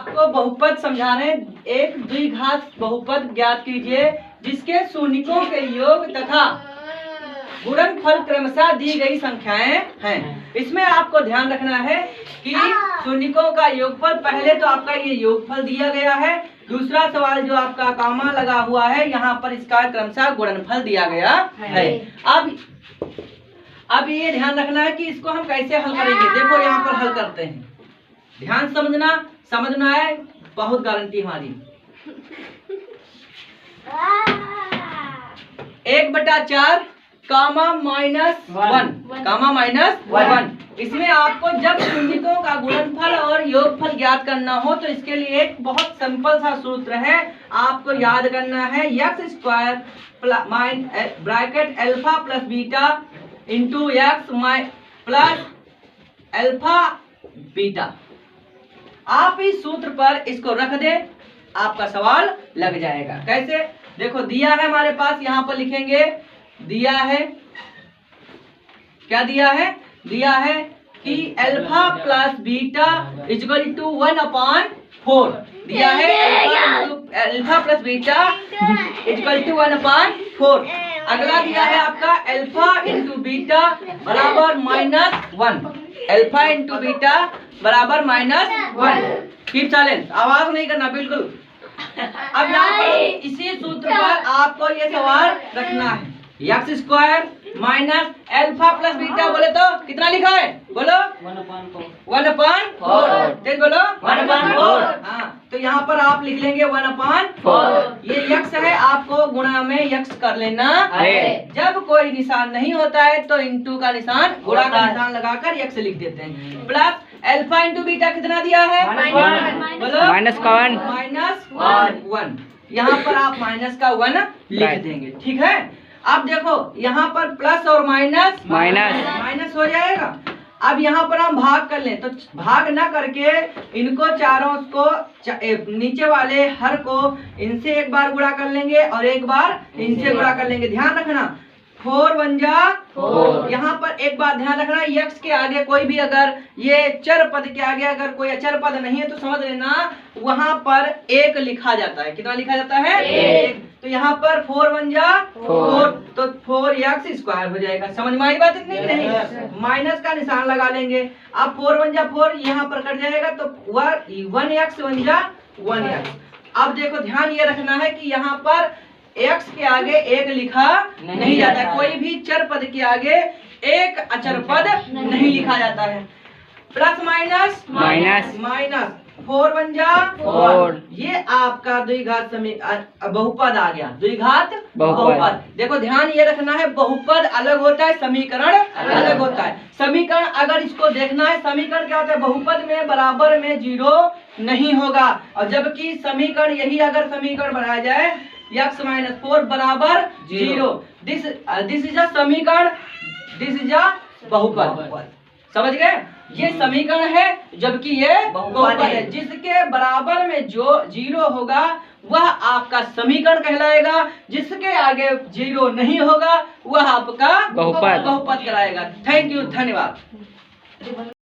आपको बहुपद समझा रहे हैं। एक द्विघात बहुपद ज्ञात कीजिए जिसके शून्यकों के योग तथा गुणनफल क्रमशः दी गई संख्याएं हैं। इसमें आपको ध्यान रखना है कि शून्यकों का योगफल, पहले तो आपका ये योगफल दिया गया है, दूसरा सवाल जो आपका कॉमा लगा हुआ है यहाँ पर इसका क्रमशः गुणनफल दिया गया है। अब ये ध्यान रखना है कि इसको हम कैसे हल करेंगे। देखो यहाँ पर हल करते हैं, ध्यान समझना है, बहुत गारंटी हमारी। 1/4 कामा -1 इसमें आपको जब शून्यकों का गुणनफल और योगफल ज्ञात करना हो तो इसके लिए एक बहुत सिंपल सा सूत्र है, आपको याद करना है। x² bracket alpha plus beta into x plus alpha beta. आप इस सूत्र पर इसको रख दे, आपका सवाल लग जाएगा। कैसे? देखो दिया है हमारे पास, यहाँ पर लिखेंगे, दिया है, क्या दिया है? दिया है कि alpha plus beta equal to 1/4 दिया है। Alpha plus beta equal to 1/4। अगला दिया है आपका अल्फा इंटू बीटा बराबर -1। अल्फा इंटू बीटा बराबर -1। कीप साइलेंस, आवाज नहीं करना बिल्कुल। अब यहाँ पर इसी सूत्र पर आपको ये सवाल रखना है। x² minus alpha plus beta बोले तो कितना लिखा है? बोलो 1/4। तेज बोलो 1/4। हाँ, तो यहाँ पर आप लिख लेंगे 1/4। ये x है, आपको गुणा में x कर लेना है। जब कोई निशान नहीं होता है तो इंटू का निशान, गुणा का निशान लगाकर x लिख देते हैं। प्लस अल्फा इंटू बीटा कितना दिया है? बोलो -1। यहाँ पर आप माइनस का 1 लिख देंगे, ठीक है। अब देखो यहाँ पर प्लस और माइनस हो जाएगा। अब यहाँ पर हम भाग कर लें तो भाग ना करके इनको चारों को नीचे वाले हर को इनसे एक बार गुणा कर लेंगे और एक बार इनसे गुणा कर लेंगे। ध्यान रखना 4 1 जा 4। यहाँ पर एक बात ध्यान रखना, x के आगे कोई भी अगर ये चर पद के आगे अगर कोई अचर पद नहीं है तो समझ लेना वहां पर 1 लिखा जाता है। कितना लिखा जाता है? 1। तो यहाँ पर 4 1 जा 4, तो 4x² हो जाएगा। समझ में आई बात? इतनी नहीं, माइनस का निशान लगा लेंगे। अब 4 1 जा 4 यहाँ पर कट जाएगा तो 1x 1 जा 1x। अब देखो ध्यान ये रखना है कि यहाँ पर x के आगे 1 लिखा नहीं जाता है, कोई भी चर पद के आगे एक अचर पद नहीं लिखा जाता है। प्लस माइनस 4 1 जा 4। ये आपका द्विघात बहुपद आ गया, द्विघात बहुपद। देखो ध्यान ये रखना है, बहुपद अलग होता है, समीकरण अलग होता है। समीकरण अगर इसको देखना है, समीकरण क्या होता है? बहुपद में बराबर में 0 नहीं होगा, और जबकि समीकरण यही अगर समीकरण बनाया जाए x - 4 बराबर 0, दिस इज अ समीकरण, दिस इज अ बहुपद। समझ गए? ये समीकरण है जबकि ये बहुपद है। जिसके बराबर में जो 0 होगा वह आपका समीकरण कहलाएगा, जिसके आगे 0 नहीं होगा वह आपका बहुपद कहलाएगा। थैंक यू, धन्यवाद।